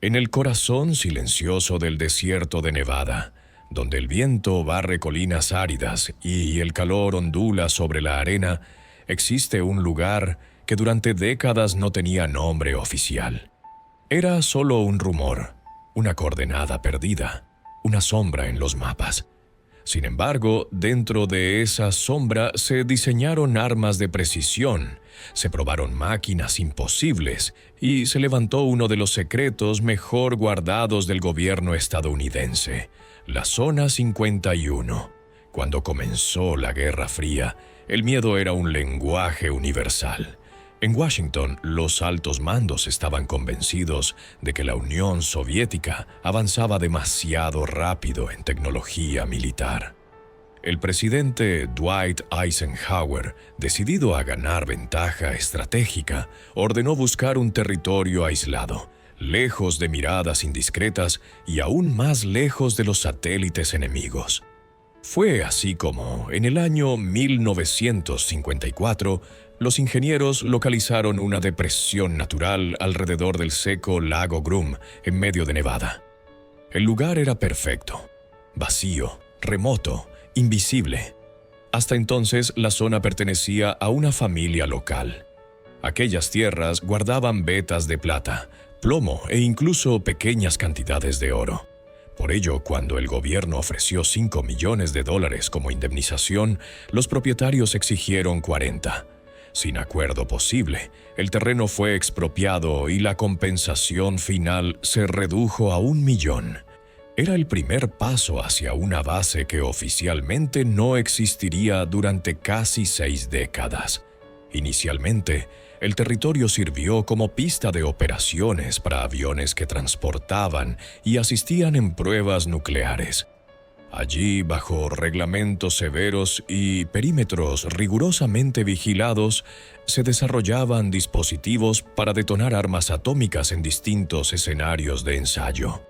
En el corazón silencioso del desierto de Nevada, donde el viento barre colinas áridas y el calor ondula sobre la arena, existe un lugar que durante décadas no tenía nombre oficial. Era solo un rumor, una coordenada perdida, una sombra en los mapas. Sin embargo, dentro de esa sombra se diseñaron armas de precisión, se probaron máquinas imposibles y se levantó uno de los secretos mejor guardados del gobierno estadounidense, la Zona 51. Cuando comenzó la Guerra Fría, el miedo era un lenguaje universal. En Washington, los altos mandos estaban convencidos de que la Unión Soviética avanzaba demasiado rápido en tecnología militar. El presidente Dwight Eisenhower, decidido a ganar ventaja estratégica, ordenó buscar un territorio aislado, lejos de miradas indiscretas y aún más lejos de los satélites enemigos. Fue así como, en el año 1954, los ingenieros localizaron una depresión natural alrededor del seco lago Groom, en medio de Nevada. El lugar era perfecto, vacío, remoto, invisible. Hasta entonces, la zona pertenecía a una familia local. Aquellas tierras guardaban vetas de plata, plomo e incluso pequeñas cantidades de oro. Por ello, cuando el gobierno ofreció $5 millones como indemnización, los propietarios exigieron 40. Sin acuerdo posible, el terreno fue expropiado y la compensación final se redujo a $1 millón. Era el primer paso hacia una base que oficialmente no existiría durante casi 6 décadas. Inicialmente, el territorio sirvió como pista de operaciones para aviones que transportaban y asistían en pruebas nucleares. Allí, bajo reglamentos severos y perímetros rigurosamente vigilados, se desarrollaban dispositivos para detonar armas atómicas en distintos escenarios de ensayo.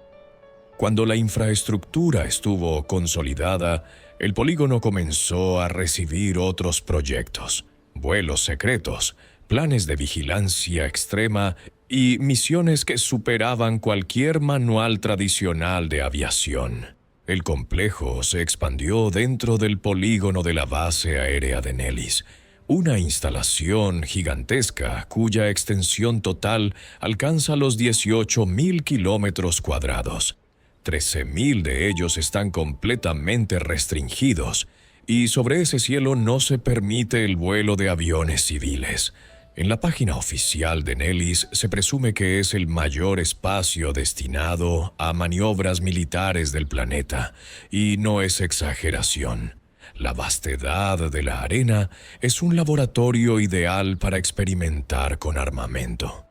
Cuando la infraestructura estuvo consolidada, el polígono comenzó a recibir otros proyectos, vuelos secretos, planes de vigilancia extrema y misiones que superaban cualquier manual tradicional de aviación. El complejo se expandió dentro del polígono de la base aérea de Nellis, una instalación gigantesca cuya extensión total alcanza los 18.000 kilómetros cuadrados. 13.000 de ellos están completamente restringidos, y sobre ese cielo no se permite el vuelo de aviones civiles. En la página oficial de Nellis se presume que es el mayor espacio destinado a maniobras militares del planeta, y no es exageración. La vastedad de la arena es un laboratorio ideal para experimentar con armamento.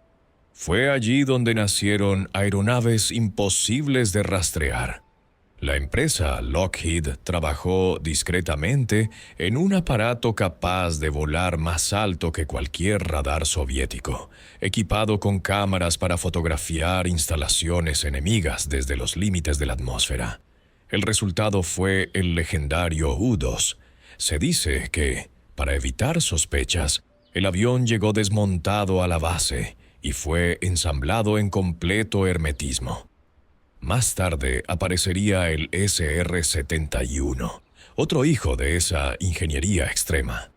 Fue allí donde nacieron aeronaves imposibles de rastrear. La empresa Lockheed trabajó discretamente en un aparato capaz de volar más alto que cualquier radar soviético, equipado con cámaras para fotografiar instalaciones enemigas desde los límites de la atmósfera. El resultado fue el legendario U-2. Se dice que, para evitar sospechas, el avión llegó desmontado a la base y fue ensamblado en completo hermetismo. Más tarde aparecería el SR-71, otro hijo de esa ingeniería extrema.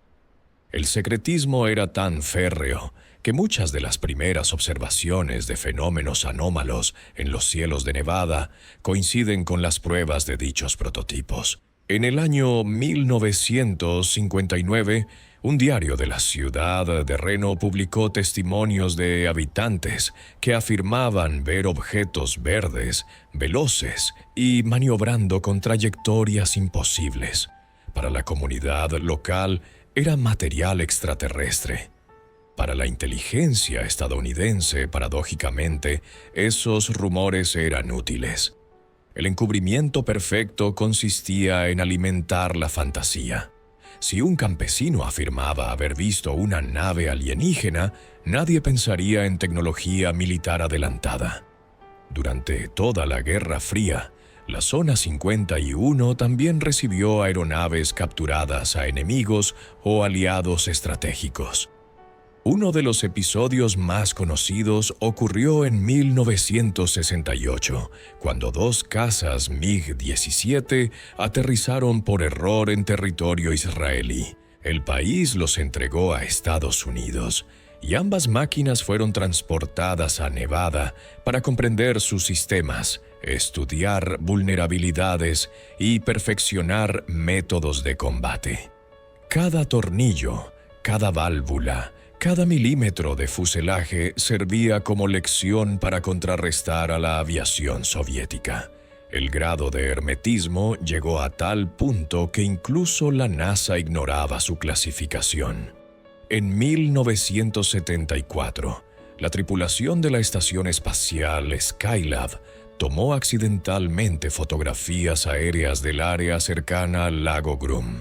El secretismo era tan férreo que muchas de las primeras observaciones de fenómenos anómalos en los cielos de Nevada coinciden con las pruebas de dichos prototipos. En el año 1959, un diario de la ciudad de Reno publicó testimonios de habitantes que afirmaban ver objetos verdes, veloces y maniobrando con trayectorias imposibles. Para la comunidad local era material extraterrestre. Para la inteligencia estadounidense, paradójicamente, esos rumores eran útiles. El encubrimiento perfecto consistía en alimentar la fantasía. Si un campesino afirmaba haber visto una nave alienígena, nadie pensaría en tecnología militar adelantada. Durante toda la Guerra Fría, la Zona 51 también recibió aeronaves capturadas a enemigos o aliados estratégicos. Uno de los episodios más conocidos ocurrió en 1968, cuando dos cazas MiG-17 aterrizaron por error en territorio israelí. El país los entregó a Estados Unidos, y ambas máquinas fueron transportadas a Nevada para comprender sus sistemas, estudiar vulnerabilidades y perfeccionar métodos de combate. Cada tornillo, cada válvula, cada milímetro de fuselaje servía como lección para contrarrestar a la aviación soviética. El grado de hermetismo llegó a tal punto que incluso la NASA ignoraba su clasificación. En 1974, la tripulación de la estación espacial Skylab tomó accidentalmente fotografías aéreas del área cercana al lago Groom.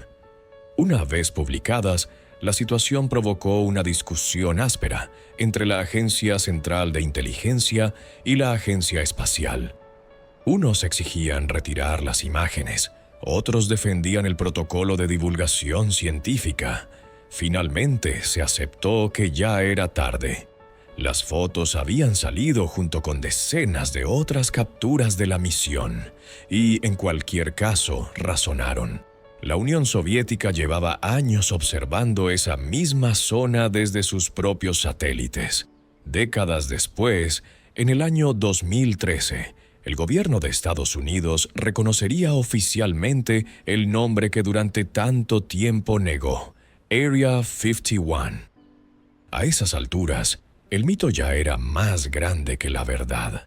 Una vez publicadas, la situación provocó una discusión áspera entre la Agencia Central de Inteligencia y la Agencia Espacial. Unos exigían retirar las imágenes, otros defendían el protocolo de divulgación científica. Finalmente se aceptó que ya era tarde. Las fotos habían salido junto con decenas de otras capturas de la misión, y en cualquier caso razonaron. La Unión Soviética llevaba años observando esa misma zona desde sus propios satélites. Décadas después, en el año 2013, el gobierno de Estados Unidos reconocería oficialmente el nombre que durante tanto tiempo negó: Area 51. A esas alturas, el mito ya era más grande que la verdad.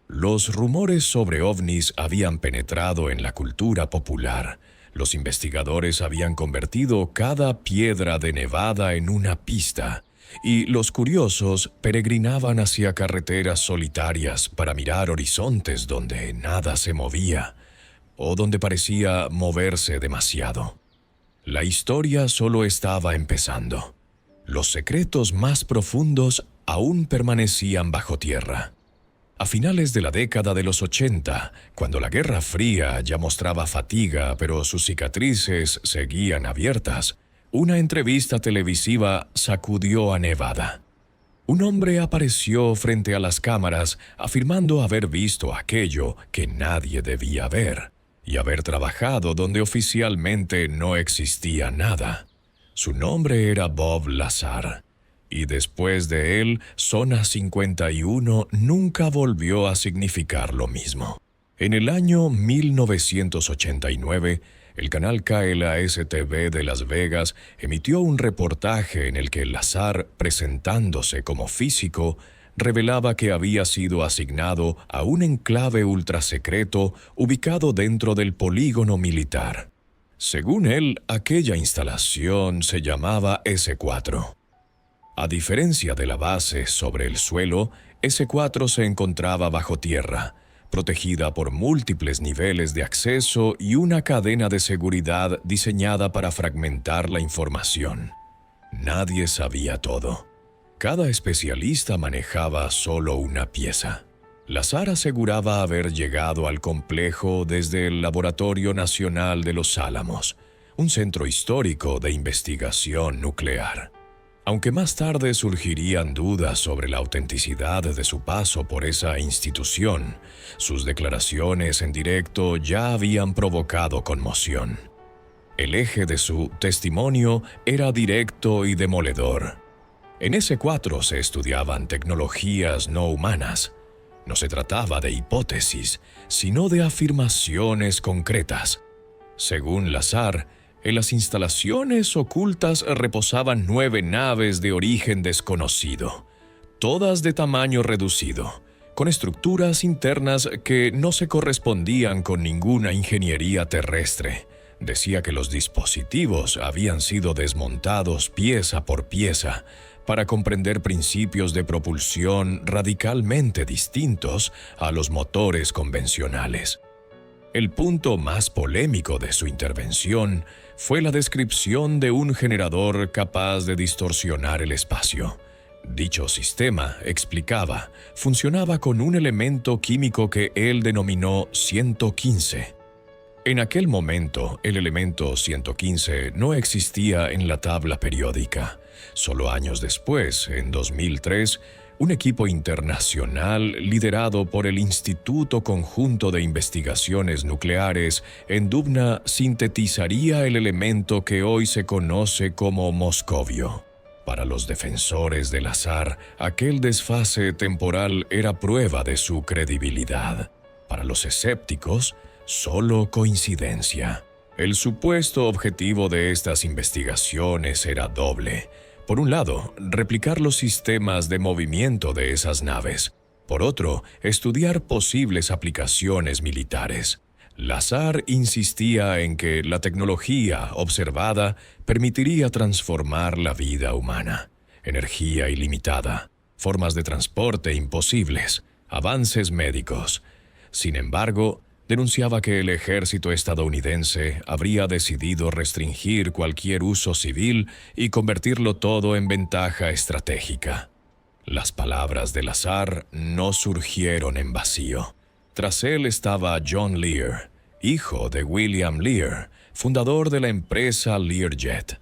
Los rumores sobre ovnis habían penetrado en la cultura popular. Los investigadores habían convertido cada piedra de Nevada en una pista, y los curiosos peregrinaban hacia carreteras solitarias para mirar horizontes donde nada se movía, o donde parecía moverse demasiado. La historia solo estaba empezando. Los secretos más profundos aún permanecían bajo tierra. A finales de la década de los 80, cuando la Guerra Fría ya mostraba fatiga, pero sus cicatrices seguían abiertas, una entrevista televisiva sacudió a Nevada. Un hombre apareció frente a las cámaras afirmando haber visto aquello que nadie debía ver y haber trabajado donde oficialmente no existía nada. Su nombre era Bob Lazar. Y después de él, Zona 51 nunca volvió a significar lo mismo. En el año 1989, el canal KLAS-TV de Las Vegas emitió un reportaje en el que Lazar, presentándose como físico, revelaba que había sido asignado a un enclave ultrasecreto ubicado dentro del polígono militar. Según él, aquella instalación se llamaba S4. A diferencia de la base sobre el suelo, S4 se encontraba bajo tierra, protegida por múltiples niveles de acceso y una cadena de seguridad diseñada para fragmentar la información. Nadie sabía todo. Cada especialista manejaba solo una pieza. Lazar aseguraba haber llegado al complejo desde el Laboratorio Nacional de Los Álamos, un centro histórico de investigación nuclear. Aunque más tarde surgirían dudas sobre la autenticidad de su paso por esa institución, sus declaraciones en directo ya habían provocado conmoción. El eje de su testimonio era directo y demoledor. En S4 se estudiaban tecnologías no humanas. No se trataba de hipótesis, sino de afirmaciones concretas. Según Lazar, en las instalaciones ocultas reposaban 9 naves de origen desconocido, todas de tamaño reducido, con estructuras internas que no se correspondían con ninguna ingeniería terrestre. Decía que los dispositivos habían sido desmontados pieza por pieza para comprender principios de propulsión radicalmente distintos a los motores convencionales. El punto más polémico de su intervención fue la descripción de un generador capaz de distorsionar el espacio. Dicho sistema, explicaba, funcionaba con un elemento químico que él denominó 115. En aquel momento, el elemento 115 no existía en la tabla periódica, Solo años después, en 2003, un equipo internacional liderado por el Instituto Conjunto de Investigaciones Nucleares en Dubna sintetizaría el elemento que hoy se conoce como moscovio. Para los defensores del azar, aquel desfase temporal era prueba de su credibilidad. Para los escépticos, solo coincidencia. El supuesto objetivo de estas investigaciones era doble. Por un lado, replicar los sistemas de movimiento de esas naves. Por otro, estudiar posibles aplicaciones militares. Lazar insistía en que la tecnología observada permitiría transformar la vida humana. Energía ilimitada, formas de transporte imposibles, avances médicos. Sin embargo, denunciaba que el ejército estadounidense habría decidido restringir cualquier uso civil y convertirlo todo en ventaja estratégica. Las palabras de Lazar no surgieron en vacío. Tras él estaba John Lear, hijo de William Lear, fundador de la empresa Learjet.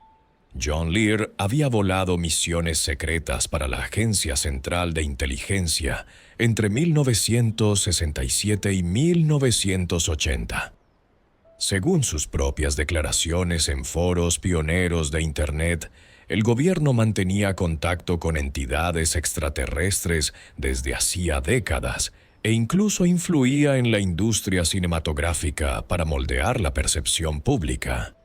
John Lear había volado misiones secretas para la Agencia Central de Inteligencia entre 1967 y 1980. Según sus propias declaraciones en foros pioneros de Internet, el gobierno mantenía contacto con entidades extraterrestres desde hacía décadas e incluso influía en la industria cinematográfica para moldear la percepción pública.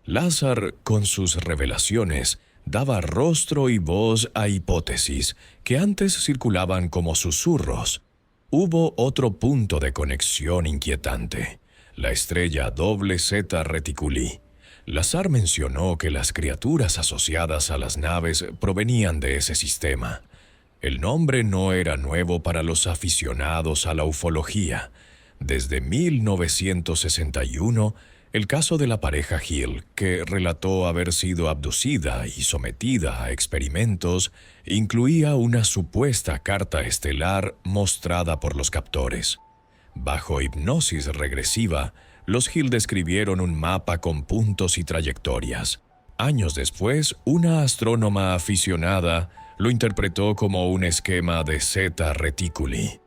Lazar, con sus revelaciones, daba rostro y voz a hipótesis que antes circulaban como susurros. Hubo otro punto de conexión inquietante: la estrella doble Zeta Reticuli. Lazar mencionó que las criaturas asociadas a las naves provenían de ese sistema. El nombre no era nuevo para los aficionados a la ufología. Desde 1961, el caso de la pareja Hill, que relató haber sido abducida y sometida a experimentos, incluía una supuesta carta estelar mostrada por los captores. Bajo hipnosis regresiva, los Hill describieron un mapa con puntos y trayectorias. Años después, una astrónoma aficionada lo interpretó como un esquema de Zeta Reticuli.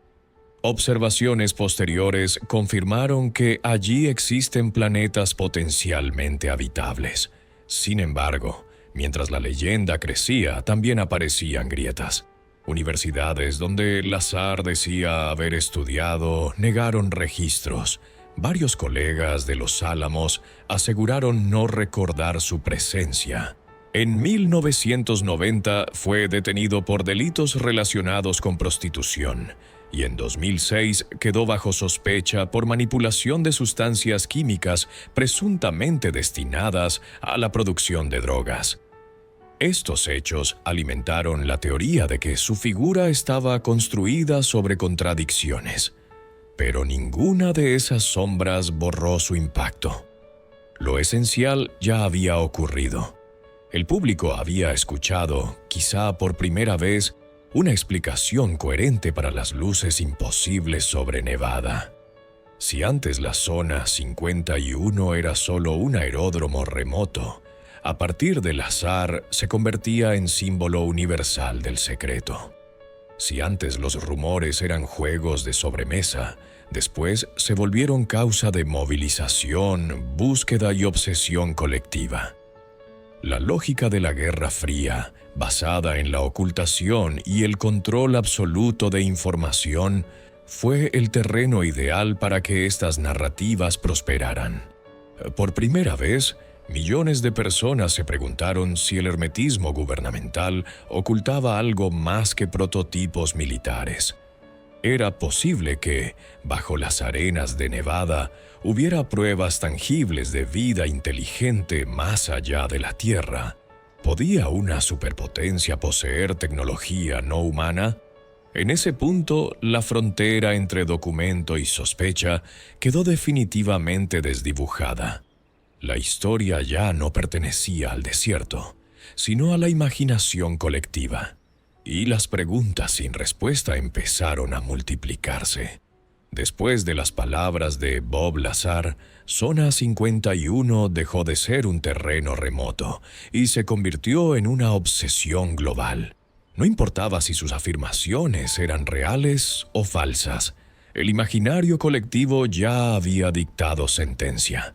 Observaciones posteriores confirmaron que allí existen planetas potencialmente habitables. Sin embargo, mientras la leyenda crecía, también aparecían grietas. Universidades donde Lazar decía haber estudiado negaron registros. Varios colegas de Los Álamos aseguraron no recordar su presencia. En 1990 fue detenido por delitos relacionados con prostitución y en 2006 quedó bajo sospecha por manipulación de sustancias químicas presuntamente destinadas a la producción de drogas. Estos hechos alimentaron la teoría de que su figura estaba construida sobre contradicciones, pero ninguna de esas sombras borró su impacto. Lo esencial ya había ocurrido. El público había escuchado, quizá por primera vez, una explicación coherente para las luces imposibles sobre Nevada. Si antes la Zona 51 era solo un aeródromo remoto, a partir del azar se convertía en símbolo universal del secreto. Si antes los rumores eran juegos de sobremesa, después se volvieron causa de movilización, búsqueda y obsesión colectiva. La lógica de la Guerra Fría, basada en la ocultación y el control absoluto de información, fue el terreno ideal para que estas narrativas prosperaran. Por primera vez, millones de personas se preguntaron si el hermetismo gubernamental ocultaba algo más que prototipos militares. Era posible que, bajo las arenas de Nevada, hubiera pruebas tangibles de vida inteligente más allá de la Tierra. ¿Podía una superpotencia poseer tecnología no humana? En ese punto, la frontera entre documento y sospecha quedó definitivamente desdibujada. La historia ya no pertenecía al desierto, sino a la imaginación colectiva. Y las preguntas sin respuesta empezaron a multiplicarse. Después de las palabras de Bob Lazar, Zona 51 dejó de ser un terreno remoto y se convirtió en una obsesión global. No importaba si sus afirmaciones eran reales o falsas, el imaginario colectivo ya había dictado sentencia.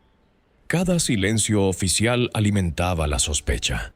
Cada silencio oficial alimentaba la sospecha.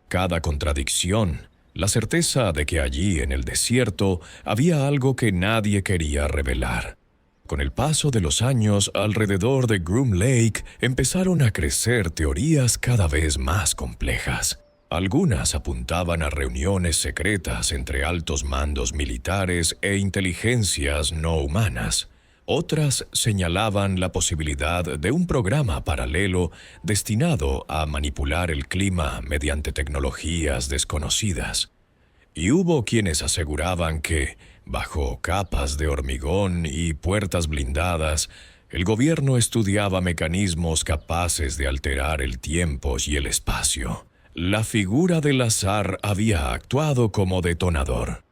Cada contradicción, la certeza de que allí en el desierto había algo que nadie quería revelar. Con el paso de los años, alrededor de Groom Lake empezaron a crecer teorías cada vez más complejas. Algunas apuntaban a reuniones secretas entre altos mandos militares e inteligencias no humanas. Otras señalaban la posibilidad de un programa paralelo destinado a manipular el clima mediante tecnologías desconocidas. Y hubo quienes aseguraban que, bajo capas de hormigón y puertas blindadas, el gobierno estudiaba mecanismos capaces de alterar el tiempo y el espacio. La figura de Lazar había actuado como detonador.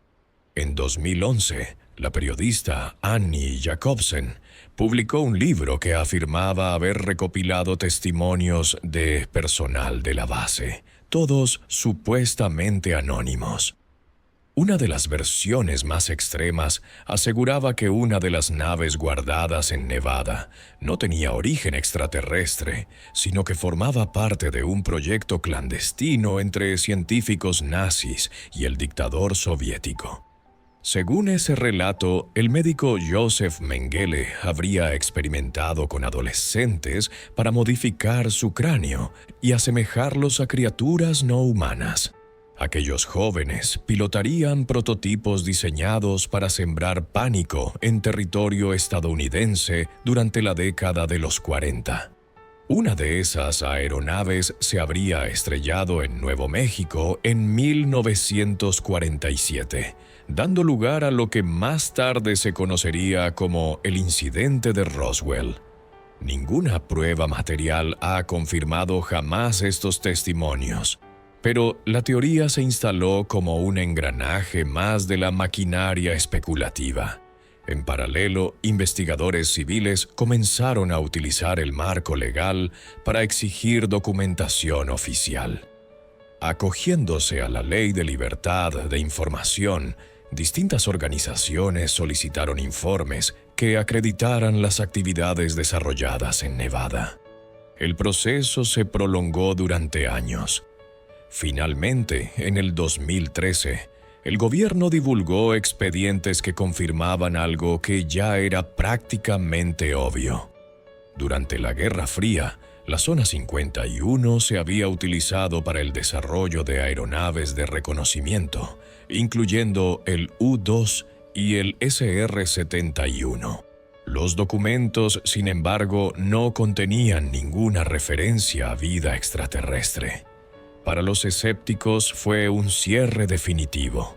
En 2011, la periodista Annie Jacobsen publicó un libro que afirmaba haber recopilado testimonios de personal de la base, todos supuestamente anónimos. Una de las versiones más extremas aseguraba que una de las naves guardadas en Nevada no tenía origen extraterrestre, sino que formaba parte de un proyecto clandestino entre científicos nazis y el dictador soviético. Según ese relato, el médico Joseph Mengele habría experimentado con adolescentes para modificar su cráneo y asemejarlos a criaturas no humanas. Aquellos jóvenes pilotarían prototipos diseñados para sembrar pánico en territorio estadounidense durante la década de los 40. Una de esas aeronaves se habría estrellado en Nuevo México en 1947, dando lugar a lo que más tarde se conocería como el incidente de Roswell. Ninguna prueba material ha confirmado jamás estos testimonios, pero la teoría se instaló como un engranaje más de la maquinaria especulativa. En paralelo, investigadores civiles comenzaron a utilizar el marco legal para exigir documentación oficial. Acogiéndose a la Ley de Libertad de Información, distintas organizaciones solicitaron informes que acreditaran las actividades desarrolladas en Nevada. El proceso se prolongó durante años. Finalmente, en el 2013, el gobierno divulgó expedientes que confirmaban algo que ya era prácticamente obvio. Durante la Guerra Fría, la Zona 51 se había utilizado para el desarrollo de aeronaves de reconocimiento, incluyendo el U-2 y el SR-71. Los documentos, sin embargo, no contenían ninguna referencia a vida extraterrestre. Para los escépticos fue un cierre definitivo.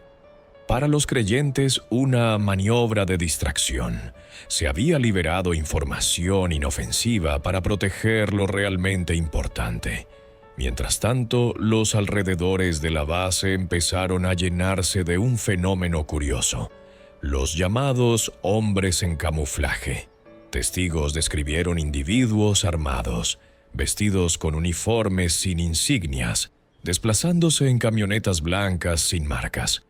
Para los creyentes, una maniobra de distracción. Se había liberado información inofensiva para proteger lo realmente importante. Mientras tanto, los alrededores de la base empezaron a llenarse de un fenómeno curioso: los llamados hombres en camuflaje. Testigos describieron individuos armados, vestidos con uniformes sin insignias, desplazándose en camionetas blancas sin marcas.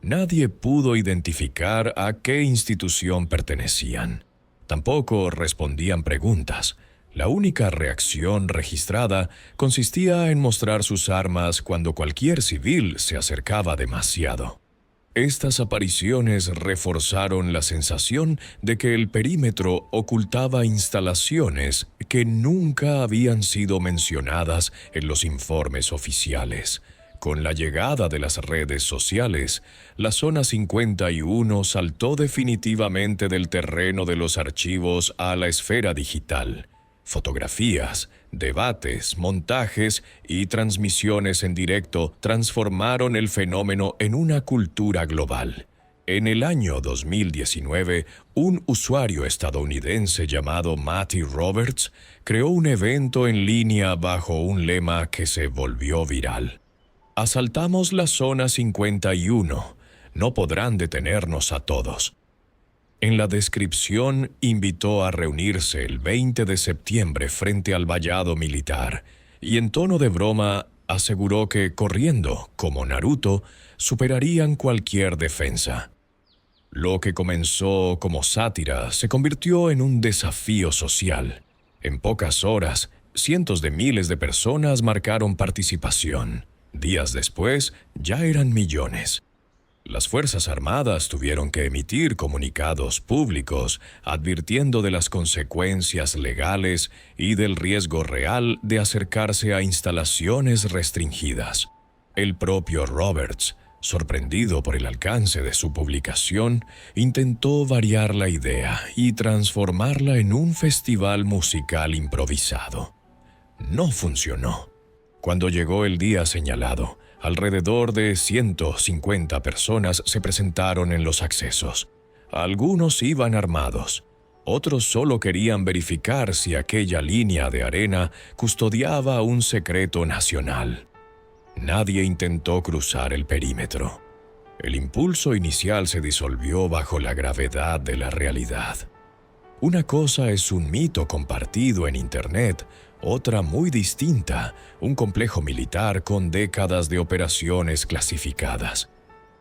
Nadie pudo identificar a qué institución pertenecían. Tampoco respondían preguntas. La única reacción registrada consistía en mostrar sus armas cuando cualquier civil se acercaba demasiado. Estas apariciones reforzaron la sensación de que el perímetro ocultaba instalaciones que nunca habían sido mencionadas en los informes oficiales. Con la llegada de las redes sociales, la Zona 51 saltó definitivamente del terreno de los archivos a la esfera digital. Fotografías, debates, montajes y transmisiones en directo transformaron el fenómeno en una cultura global. En el año 2019, un usuario estadounidense llamado Matty Roberts creó un evento en línea bajo un lema que se volvió viral. Asaltamos la Zona 51. No podrán detenernos a todos. En la descripción invitó a reunirse el 20 de septiembre frente al vallado militar y en tono de broma aseguró que corriendo, como Naruto, superarían cualquier defensa. Lo que comenzó como sátira se convirtió en un desafío social. En pocas horas, cientos de miles de personas marcaron participación. Días después, ya eran millones. Las Fuerzas Armadas tuvieron que emitir comunicados públicos advirtiendo de las consecuencias legales y del riesgo real de acercarse a instalaciones restringidas. El propio Roberts, sorprendido por el alcance de su publicación, intentó variar la idea y transformarla en un festival musical improvisado. No funcionó. Cuando llegó el día señalado, alrededor de 150 personas se presentaron en los accesos. Algunos iban armados. Otros solo querían verificar si aquella línea de arena custodiaba un secreto nacional. Nadie intentó cruzar el perímetro. El impulso inicial se disolvió bajo la gravedad de la realidad. Una cosa es un mito compartido en Internet, otra muy distinta, un complejo militar con décadas de operaciones clasificadas.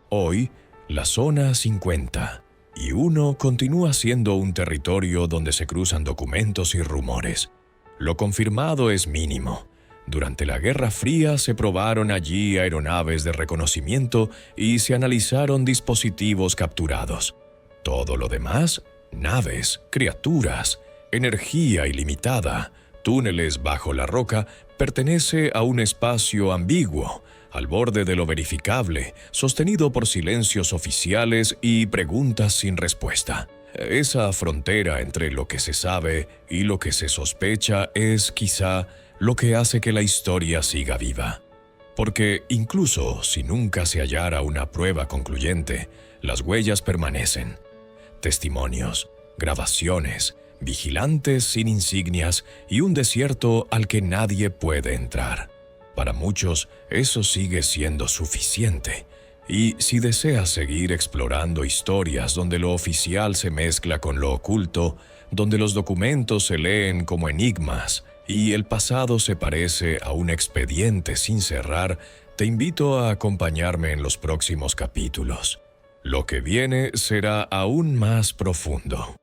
Hoy, la Zona 51 continúa siendo un territorio donde se cruzan documentos y rumores. Lo confirmado es mínimo. Durante la Guerra Fría se probaron allí aeronaves de reconocimiento y se analizaron dispositivos capturados. Todo lo demás, naves, criaturas, energía ilimitada, túneles bajo la roca, pertenece a un espacio ambiguo, al borde de lo verificable, sostenido por silencios oficiales y preguntas sin respuesta. Esa frontera entre lo que se sabe y lo que se sospecha es, quizá, lo que hace que la historia siga viva. Porque incluso si nunca se hallara una prueba concluyente, las huellas permanecen. Testimonios, grabaciones, vigilantes sin insignias y un desierto al que nadie puede entrar. Para muchos, eso sigue siendo suficiente. Y si deseas seguir explorando historias donde lo oficial se mezcla con lo oculto, donde los documentos se leen como enigmas y el pasado se parece a un expediente sin cerrar, te invito a acompañarme en los próximos capítulos. Lo que viene será aún más profundo.